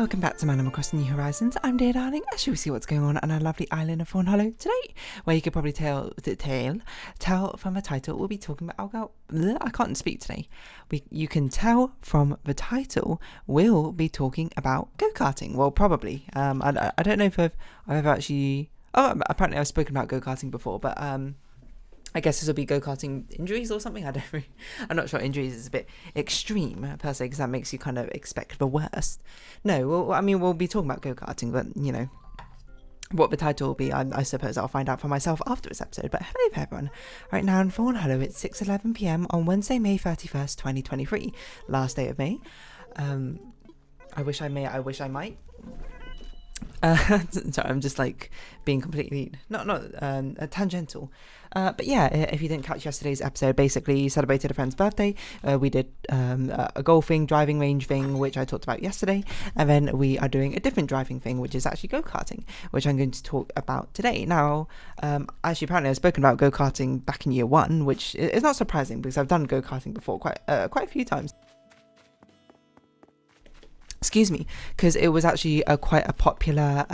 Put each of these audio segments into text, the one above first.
Welcome back to Man Across the New Horizons. I'm dear darling, as you see what's going on our lovely island of Fawnhollow today, where you could probably tell from the title, we'll be talking about, I can't speak today. You can tell from the title, we'll be talking about go-karting. Well, probably. I don't know if I've ever actually, apparently I've spoken about go-karting before, but I guess this will be go-karting injuries or something. I'm not sure. Injuries is a bit extreme per se, because that makes you kind of expect the worst. No, we'll be talking about go-karting, but you know what the title will be. I suppose I'll find out for myself after this episode. But hello there, everyone. Right now in Fawnhallow, it's 6:11 p.m. on Wednesday, May 31st, 2023, last day of May. I wish I might. Sorry, I'm just like being completely not tangential. But yeah, if you didn't catch yesterday's episode, basically celebrated a friend's birthday. We did a golfing, driving range thing, which I talked about yesterday, and then we are doing a different driving thing, which is actually go-karting, which I'm going to talk about today. Now, actually, apparently I've spoken about go-karting back in year one, which is not surprising because I've done go-karting before quite a few times. Excuse me, because it was actually quite a popular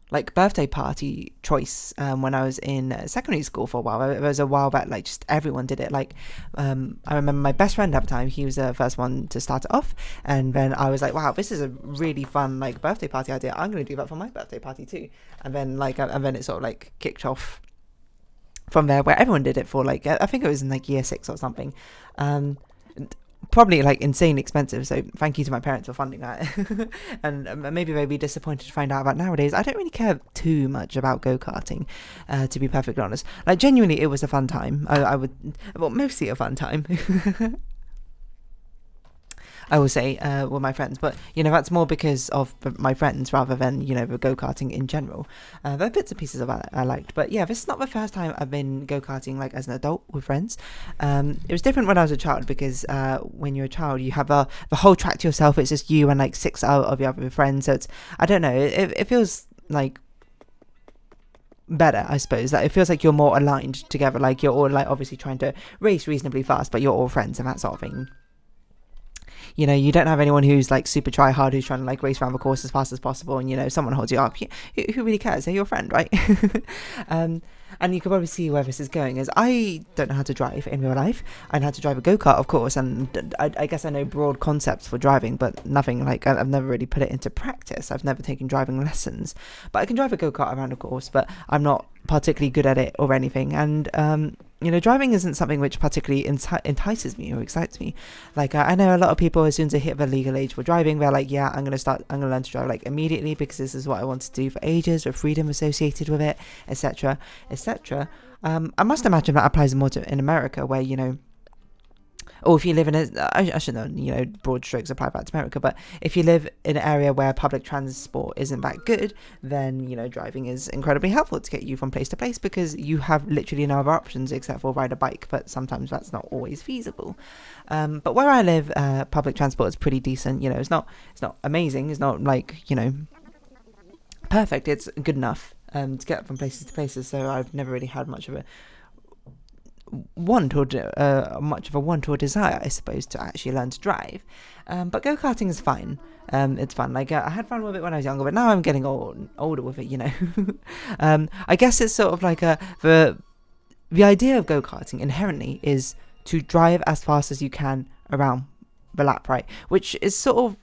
like birthday party choice when I was in secondary school for a while. It was a while back, like just everyone did it. Like I remember my best friend at the time, he was the first one to start it off, and then I was like, wow, this is a really fun like birthday party idea. I'm going to do that for my birthday party too. And then it sort of like kicked off from there, where everyone did it for like I think it was in like year 6 or something. Probably like insanely expensive, so thank you to my parents for funding that. And maybe they'd be disappointed to find out about nowadays. I don't really care too much about go-karting, to be perfectly honest. Like genuinely, it was a fun time. Mostly a fun time. I will say, with my friends, but you know, that's more because of my friends rather than, you know, the go-karting in general. There are bits and pieces of that I liked, but yeah, this is not the first time I've been go-karting like as an adult with friends. It was different when I was a child, because when you're a child, you have the whole track to yourself. It's just you and like 6 out of your other friends, so it's, I don't know, it feels like better, I suppose. That it feels like you're more aligned together, like you're all like obviously trying to race reasonably fast, but you're all friends and that sort of thing. You know, you don't have anyone who's like super try hard, who's trying to like race around the course as fast as possible, and you know, someone holds you up. Who really cares? They're your friend, right? And you can probably see where this is going, as I don't know how to drive in real life. I know how to drive a go-kart, of course, and I guess I know broad concepts for driving, but nothing like, I've never really put it into practice. I've never taken driving lessons, but I can drive a go-kart around a course, but I'm not particularly good at it or anything. And you know, driving isn't something which particularly entices me or excites me. Like I know a lot of people, as soon as they hit the legal age for driving, they're like, yeah, I'm gonna learn to drive like immediately, because this is what I want to do for ages, with freedom associated with it, etc., etc. I must imagine that applies more to in America, where, you know, or if you live in I should know, you know, broad strokes apply that to America, but if you live in an area where public transport isn't that good, then, you know, driving is incredibly helpful to get you from place to place, because you have literally no other options except for ride a bike, but sometimes that's not always feasible. But where I live, public transport is pretty decent. You know, it's not amazing, it's not like, you know, perfect, it's good enough to get from places to places, so I've never really had much of a want or desire, I suppose, to actually learn to drive. But go-karting is fine. It's fun. Like I had fun with it when I was younger, but now I'm getting older with it, you know. I guess it's sort of like the idea of go-karting inherently is to drive as fast as you can around the lap, right? Which is sort of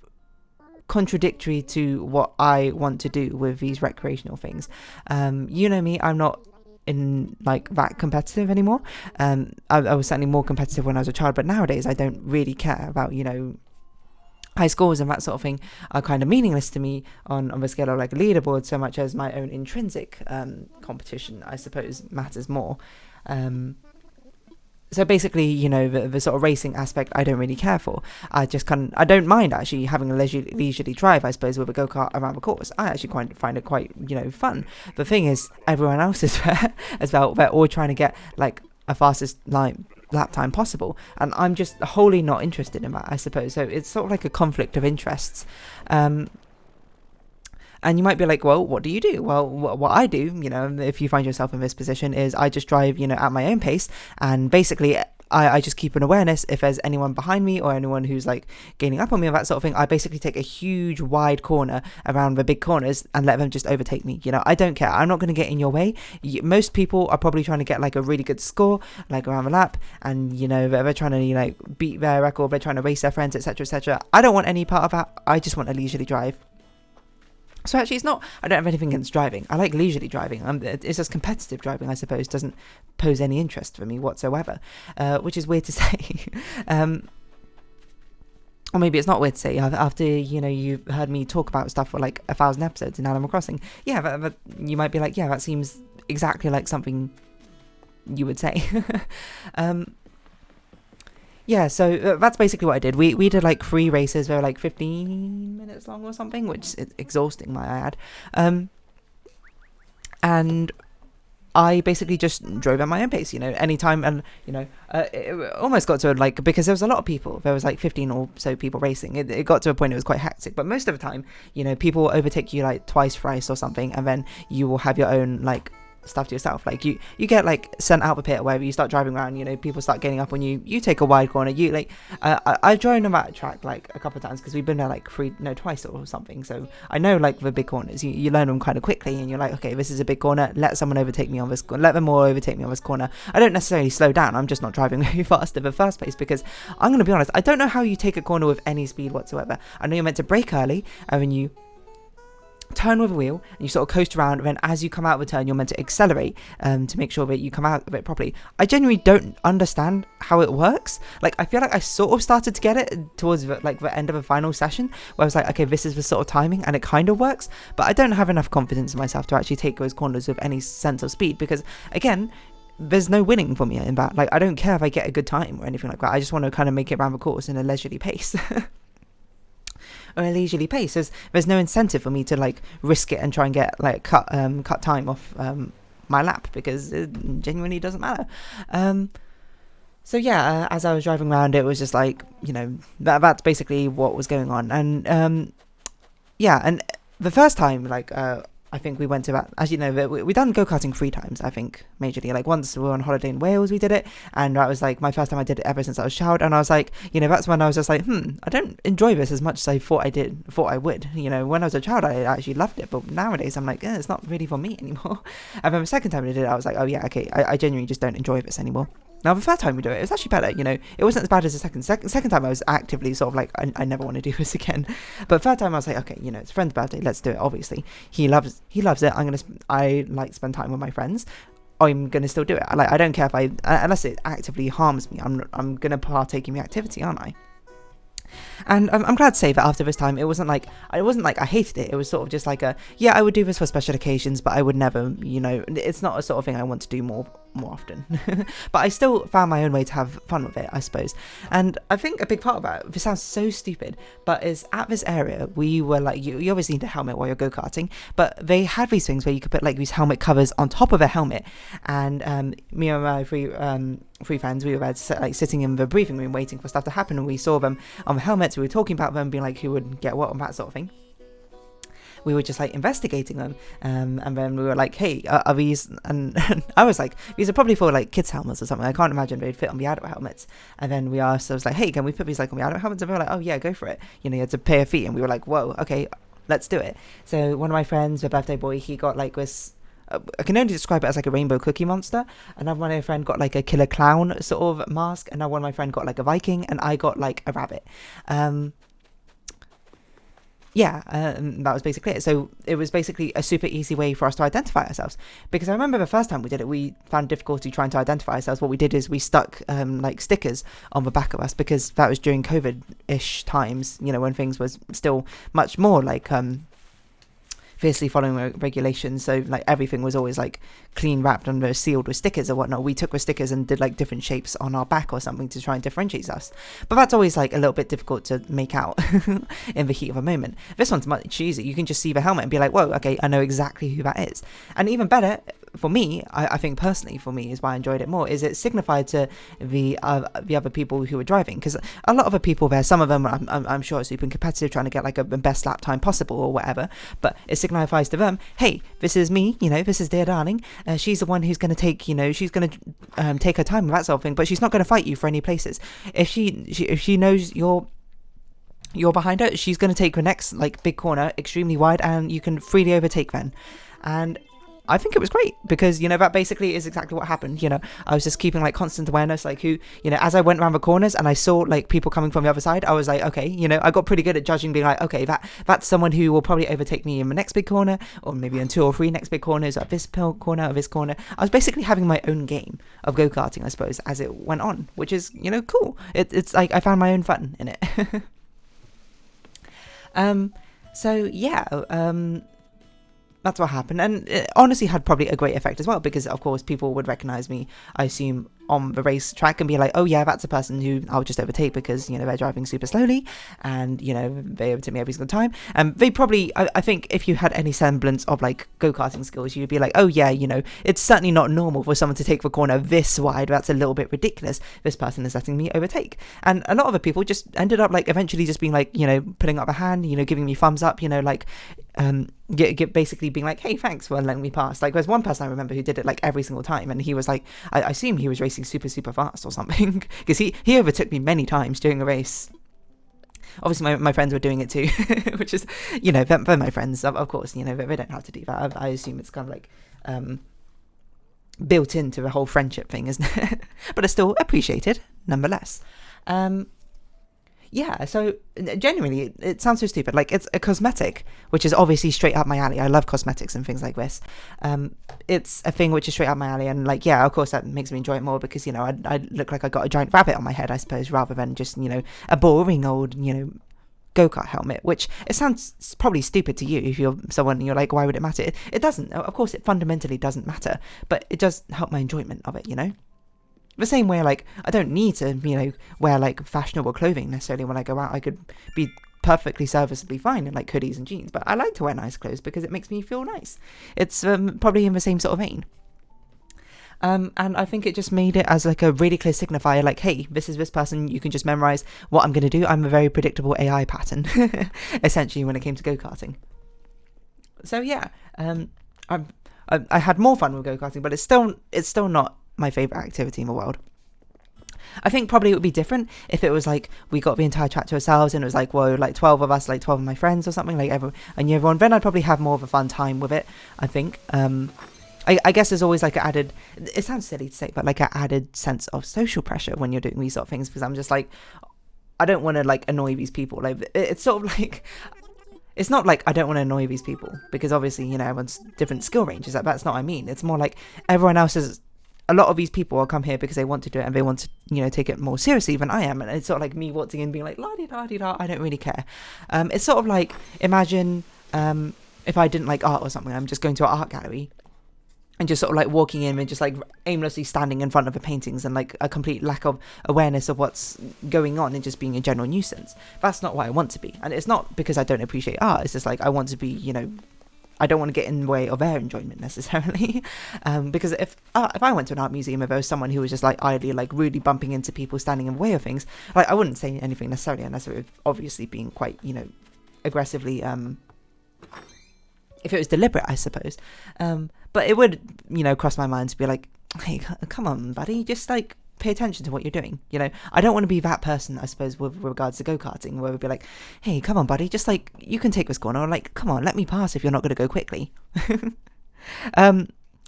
contradictory to what I want to do with these recreational things. You know me, I'm not in like that competitive anymore. I was certainly more competitive when I was a child, but nowadays I don't really care about, you know, high scores and that sort of thing are kind of meaningless to me on the scale of like a leaderboard, so much as my own intrinsic competition, I suppose, matters more. So basically, you know, the sort of racing aspect I don't really care for. I don't mind actually having a leisurely drive, I suppose, with a go-kart around the course. I actually find it quite, you know, fun. The thing is, everyone else is there as well. They're all trying to get like a fastest lap time possible, and I'm just wholly not interested in that, I suppose. So it's sort of like a conflict of interests. And And you might be like, well, what do you do? Well, what I do, you know, if you find yourself in this position, is I just drive, you know, at my own pace, and basically I just keep an awareness if there's anyone behind me or anyone who's like gaining up on me or that sort of thing. I basically take a huge wide corner around the big corners and let them just overtake me. You know, I don't care. I'm not going to get in your way. Most people are probably trying to get like a really good score, like around the lap, and you know, they're trying to, you know, beat their record, they're trying to race their friends, etc., etc. I don't want any part of that. I just want a leisurely drive. So actually, it's not, I don't have anything against driving. I like leisurely driving. It's just competitive driving, I suppose, doesn't pose any interest for me whatsoever, which is weird to say. Or maybe it's not weird to say after, you know, you've heard me talk about stuff for like 1,000 episodes in Animal Crossing. Yeah, but you might be like, yeah, that seems exactly like something you would say. Yeah, so that's basically what I did. We did like 3 races. They were like 15 minutes long or something, which is exhausting, might I add. And I basically just drove at my own pace, you know, anytime. And, you know, it almost got to like, because there was a lot of people. There was like 15 or so people racing. It got to a point it was quite hectic. But most of the time, you know, people will overtake you like twice, thrice or something. And then you will have your own like stuff to yourself. Like you get like sent out the pit or wherever, you start driving around, you know, people start getting up on you, you take a wide corner, you like I've driven on that track like a couple of times because we've been there like twice or something, so I know like the big corners, you learn them kind of quickly, and you're like, okay, this is a big corner, let someone overtake me on this, let them all overtake me on this corner. I don't necessarily slow down, I'm just not driving very fast in the first place, because I'm going to be honest, I don't know how you take a corner with any speed whatsoever. I know you're meant to brake early, and then you turn with a wheel and you sort of coast around, and then as you come out of a turn you're meant to accelerate to make sure that you come out of it properly. I genuinely don't understand how it works. Like, I feel like I sort of started to get it towards the end of a final session where I was like, okay, this is the sort of timing, and it kind of works, but I don't have enough confidence in myself to actually take those corners with any sense of speed, because again, there's no winning for me in that. Like, I don't care if I get a good time or anything like that. I just want to kind of make it around the course in a leisurely pace. Or a leisurely pace. There's no incentive for me to like risk it and try and get like cut time off my lap, because it genuinely doesn't matter. So yeah, as I was driving around, it was just like, you know, that's basically what was going on. And yeah, and the first time, like I think we went to that, as you know, we done go-karting 3 times, I think, majorly. Like, once we were on holiday in Wales, we did it, and that was like my first time I did it ever since I was a child, and I was like, you know, that's when I was just like, I don't enjoy this as much as I thought I would. You know, when I was a child, I actually loved it, but nowadays I'm like, it's not really for me anymore. And then the second time I did it, I was like, oh yeah, okay, I genuinely just don't enjoy this anymore. Now, the third time we do it was actually better, you know, it wasn't as bad as the second time I was actively sort of like, I never want to do this again. But third time I was like, okay, you know, it's a friend's birthday, let's do it, obviously. He loves it, I like to spend time with my friends, I'm going to still do it. I don't care if unless it actively harms me, I'm going to partake in the activity, aren't I? And I'm glad to say that after this time, it wasn't like I hated it. It was sort of just like I would do this for special occasions, but I would never, you know, it's not a sort of thing I want to do more often. But I still found my own way to have fun with it, I suppose. And I think a big part of that, this sounds so stupid, but is at this area, we were like, you obviously need a helmet while you're go-karting, but they had these things where you could put like these helmet covers on top of a helmet. And me and my three friends, we were there like sitting in the briefing room waiting for stuff to happen, and we saw them on the helmets, we were talking about them, being like who would get what and that sort of thing. We were just like investigating them, and then we were like, hey, are these, and I was like, these are probably for like kids helmets or something, I can't imagine they'd fit on the adult helmets. And then we asked, I was like, hey, can we put these like on the adult helmets? And they were like, oh yeah, go for it, you know, you had to pay a fee. And we were like, whoa, okay, let's do it. So one of my friends, the birthday boy, he got like this, I can only describe it as like a rainbow cookie monster. Another one of my friend got like a killer clown sort of mask. Another one of my friend got like a Viking, and I got like a rabbit. That was basically it. So it was basically a super easy way for us to identify ourselves, because I remember the first time we did it, we found difficulty trying to identify ourselves. What we did is we stuck like stickers on the back of us, because that was during COVID-ish times, you know, when things was still much more like fiercely following regulations, so like everything was always like clean wrapped and sealed with stickers or whatnot. We took the stickers and did like different shapes on our back or something to try and differentiate us, but that's always like a little bit difficult to make out in the heat of a moment. This one's much easier. You can just see the helmet and be like, whoa, okay, I know exactly who that is. And even better, for me, I think personally for me is why I enjoyed it more, is it signified to the other people who were driving, because a lot of the people there, some of them I'm sure are super competitive, trying to get like a best lap time possible or whatever, but it signifies to them, hey, this is me, this is dear darling, she's the one who's going to take, she's going to take her time with that sort of thing, but she's not going to fight you for any places. If she knows you're behind her, she's going to take the next like big corner extremely wide, and you can freely overtake then. And I think it was great, because that basically is exactly what happened. I was just keeping like constant awareness, like who, as I went around the corners and I saw like people coming from the other side, I was like, okay, I got pretty good at judging, being like, okay, that's someone who will probably overtake me in the next big corner, or maybe in 2 or 3 next big corners, at this corner or this corner. I was basically having my own game of go-karting, I suppose, as it went on, which is cool. It's like I found my own fun in it. So yeah, that's what happened, and it honestly had probably a great effect as well, because of course people would recognize me, I assume, on the racetrack, and be like, oh yeah, that's a person who I'll just overtake, because they're driving super slowly, and they overtake me every single time. And they probably, I think if you had any semblance of like go-karting skills, you'd be like, oh yeah, it's certainly not normal for someone to take the corner this wide, that's a little bit ridiculous, this person is letting me overtake. And a lot of the people just ended up like eventually just being like, putting up a hand, giving me thumbs up, like basically being like, hey, thanks for letting me pass. Like there's one person I remember who did it like every single time, and he was like, I assume he was racing super fast or something, because he overtook me many times during a race. Obviously my friends were doing it too, which is, they're my friends, of course, they don't have to do that. I assume it's kind of like built into the whole friendship thing, isn't it? But it's still appreciated nonetheless. Yeah, so genuinely, it sounds so stupid. Like, it's a cosmetic, which is obviously straight up my alley. I love cosmetics and things like this. It's a thing which is straight up my alley, and like, yeah, of course that makes me enjoy it more, because I look like I got a giant rabbit on my head, I suppose, rather than just a boring old go-kart helmet. Which it sounds probably stupid to you if you're someone and you're like, why would it matter? It doesn't. Of course, it fundamentally doesn't matter, but it does help my enjoyment of it. The same way, like, I don't need to, wear, like, fashionable clothing necessarily when I go out. I could be perfectly serviceably fine in, like, hoodies and jeans, but I like to wear nice clothes because it makes me feel nice. It's probably in the same sort of vein. And I think it just made it as, like, a really clear signifier, like, hey, this is this person, you can just memorize what I'm going to do. I'm a very predictable AI pattern, essentially, when it came to go-karting. So, yeah, I had more fun with go-karting, but it's still not my favorite activity in the world. I think probably it would be different if it was like we got the entire track to ourselves and it was like, whoa, like 12 of us, like 12 of my friends or something, like everyone, then I'd probably have more of a fun time with it, I think. I guess there's always like an added, it sounds silly to say, but like an added sense of social pressure when you're doing these sort of things, because I'm just like, I don't want to like annoy these people. Like, it's sort of like, it's not like I don't want to annoy these people, because obviously, everyone's different skill ranges. That's not what I mean. It's more like everyone else is, a lot of these people will come here because they want to do it and they want to, take it more seriously than I am. And it's sort of like me waltzing in being like, la-di-da-di-da, I don't really care. It's sort of like, imagine if I didn't like art or something, I'm just going to an art gallery and just sort of like walking in and just like aimlessly standing in front of the paintings and like a complete lack of awareness of what's going on and just being a general nuisance. That's not what I want to be. And it's not because I don't appreciate art. It's just like I want to be, I don't want to get in the way of their enjoyment necessarily, because if I went to an art museum and there was someone who was just like idly like rudely bumping into people standing in the way of things, like I wouldn't say anything necessarily, unless it was obviously being quite aggressively, if it was deliberate, I suppose. But it would cross my mind to be like, hey, come on, buddy, just like pay attention to what you're doing. I don't want to be that person, I suppose, with regards to go-karting, where we'd be like, hey, come on, buddy, just like, you can take this corner, or like, come on, let me pass if you're not going to go quickly.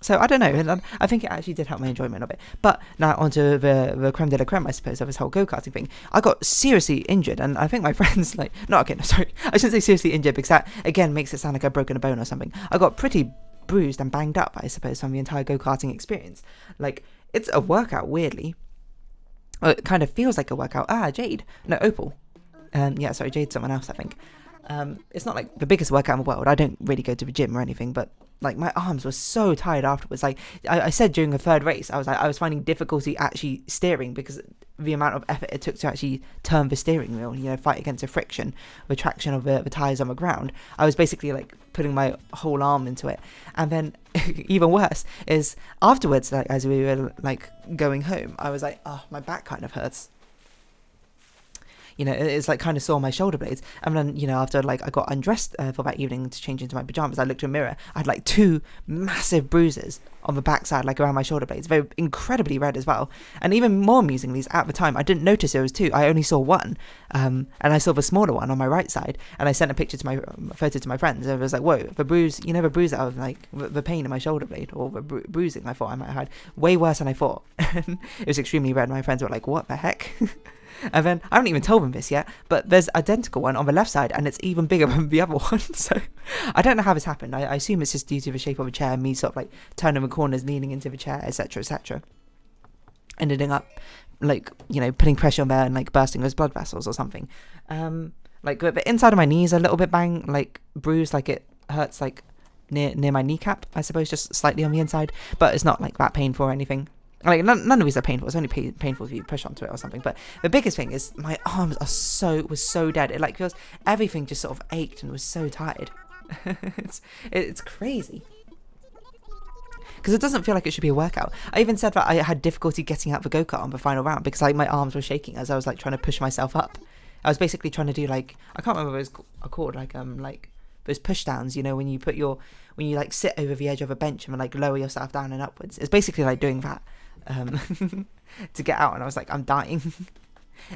So I don't know, and I think it actually did help my enjoyment of it. But now onto the creme de la creme, I suppose, of this whole go-karting thing. I got seriously injured, and I think my friends, like, sorry, I shouldn't say seriously injured, because that, again, makes it sound like I've broken a bone or something. I got pretty bruised and banged up, I suppose, from the entire go-karting experience. Like, it's a workout, weirdly. It kind of feels like a workout. Jade. No, Opal. Yeah, sorry, Jade's someone else, I think. It's not like the biggest workout in the world. I don't really go to the gym or anything, but like my arms were so tired afterwards. Like I said during the third race, I was finding difficulty actually steering because the amount of effort it took to actually turn the steering wheel, fight against the friction, the traction of the tires on the ground. I was basically like putting my whole arm into it. And then even worse is afterwards, like as we were like going home, I was like, oh, my back kind of hurts. It's like kind of sore on my shoulder blades. And then, after like I got undressed for that evening to change into my pajamas, I looked in a mirror. I had like 2 massive bruises on the backside, like around my shoulder blades, very incredibly red as well. And even more amusingly, at the time, I didn't notice there was 2. I only saw one, and I saw the smaller one on my right side. And I sent a photo to my friends. And I was like, whoa, the bruise, the bruise that I was like, the pain in my shoulder blade, or the bruising I thought I might have had, way worse than I thought. It was extremely red. My friends were like, what the heck? And then I haven't even told them this yet, but there's identical one on the left side, and it's even bigger than the other one. So I don't know how this happened. I assume it's just due to the shape of the chair, me sort of like turning the corners, leaning into the chair, etc., etc. Ending up like putting pressure on there and like bursting those blood vessels or something. Like the inside of my knees a little bit bruised, like it hurts like near my kneecap, I suppose, just slightly on the inside, but it's not like that painful or anything. Like none of these are painful. It's only painful if you push onto it or something. But the biggest thing is my arms was so dead. It like feels everything just sort of ached and was so tired. it's crazy. Because it doesn't feel like it should be a workout. I even said that I had difficulty getting out the go-kart on the final round because like my arms were shaking as I was like trying to push myself up. I was basically trying to do like, I can't remember what it was called, like those push downs, when you like sit over the edge of a bench and like lower yourself down and upwards. It's basically like doing that to get out, and I was like, I'm dying.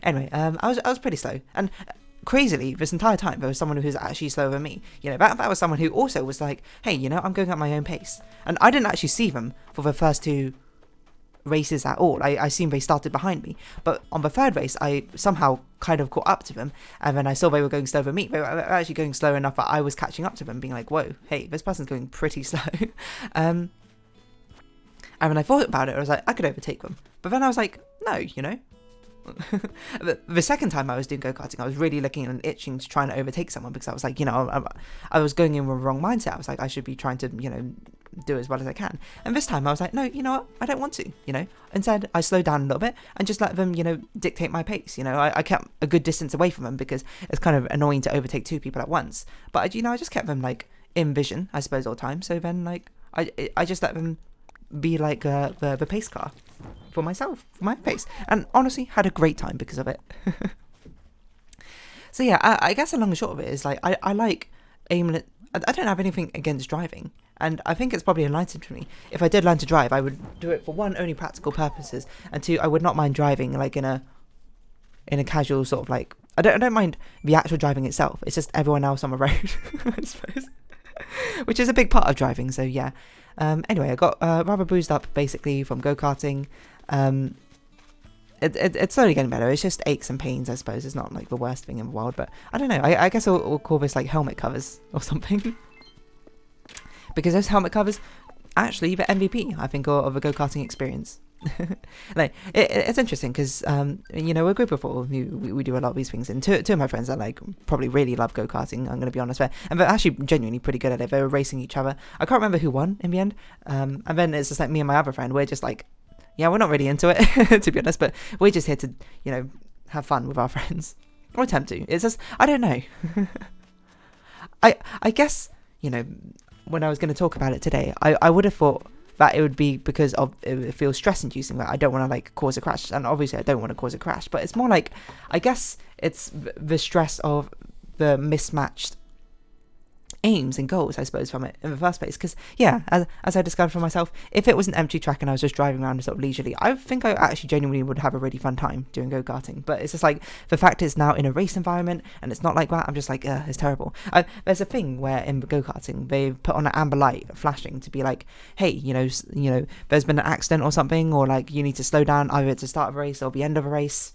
Anyway, I was pretty slow, and crazily this entire time there was someone who was actually slower than me. That was someone who also was like, hey, I'm going at my own pace, and I didn't actually see them for the first 2 races at all. I assumed they started behind me, but on the third race I somehow kind of caught up to them, and then I saw they were going slower than me. They were actually going slow enough that I was catching up to them, being like, whoa, hey, this person's going pretty slow. And when I thought about it, I was like, I could overtake them, but then I was like, no, the second time I was doing go-karting, I was really looking and itching to try and overtake someone, because I was like, I was going in with the wrong mindset. I was like, I should be trying to do as well as I can. And this time I was like, no, you know what, I don't want to. Instead I slowed down a little bit and just let them dictate my pace. I kept a good distance away from them because it's kind of annoying to overtake 2 people at once, but I just kept them like in vision, I suppose, all the time. So then like I just let them be like the pace car for myself, for my pace, and honestly had a great time because of it. So yeah, I guess the long and short of it is like I like aiming at, I don't have anything against driving, and I think it's probably enlightened for me. If I did learn to drive, I would do it for 1, only practical purposes, and 2, I would not mind driving like in a casual sort of like, I don't mind the actual driving itself, it's just everyone else on the road, I suppose, which is a big part of driving. So yeah. Anyway, I got rather bruised up basically from go-karting. It's slowly getting better. It's just aches and pains, I suppose. It's not like the worst thing in the world, but I don't know. I guess we'll call this like helmet covers or something. Because those helmet covers, actually the MVP, I think, of a go-karting experience. Like it's interesting because we're a group of 4 who we do a lot of these things, and two of my friends that like probably really love go-karting, I'm going to be honest there, and they're actually genuinely pretty good at it. They were racing each other. I can't remember who won in the end, and then it's just like me and my other friend, we're just like, yeah, we're not really into it to be honest, but we're just here to have fun with our friends, or attempt to. It's just, I don't know. I guess when I was going to talk about it today, I would have thought that it would be because of it feels stress inducing, that I don't want to like cause a crash, and obviously I don't want to cause a crash, but it's more like, I guess it's the stress of the mismatched aims and goals, I suppose, from it in the first place. Because yeah, as I discovered for myself, if it was an empty track and I was just driving around sort of leisurely, I think I actually genuinely would have a really fun time doing go-karting. But it's just like the fact it's now in a race environment and it's not like that, I'm just like, it's terrible. There's a thing where in go-karting they've put on an amber light flashing to be like, hey, there's been an accident or something, or like you need to slow down either at the start of a race or the end of a race,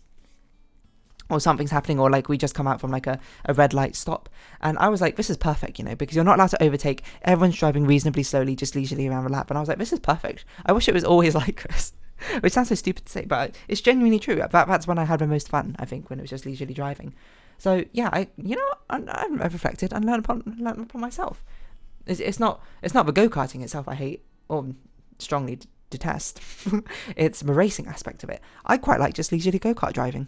or something's happening, or like we just come out from like a red light stop. And I was like, this is perfect, because you're not allowed to overtake, everyone's driving reasonably slowly, just leisurely around the lap. And I was like, this is perfect. I wish it was always like this. Which sounds so stupid to say, but it's genuinely true. That's when I had the most fun, I think, when it was just leisurely driving. So yeah, I've reflected and learned upon myself. It's not the go-karting itself I hate or strongly detest. It's the racing aspect of it. I quite like just leisurely go-kart driving.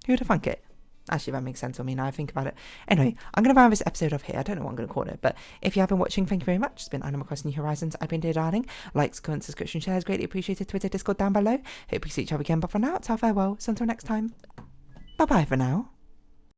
Who'd have thunk it? Actually, that makes sense to me now I think about it. Anyway, I'm going to round this episode off here. I don't know what I'm going to call it, but if you have been watching, thank you very much. It's been Animal Crossing New Horizons. I've been Dear Darling. Likes, comments, subscription, shares, greatly appreciated. Twitter, Discord down below. Hope you see each other again, but for now, it's our farewell. So until next time, bye-bye for now.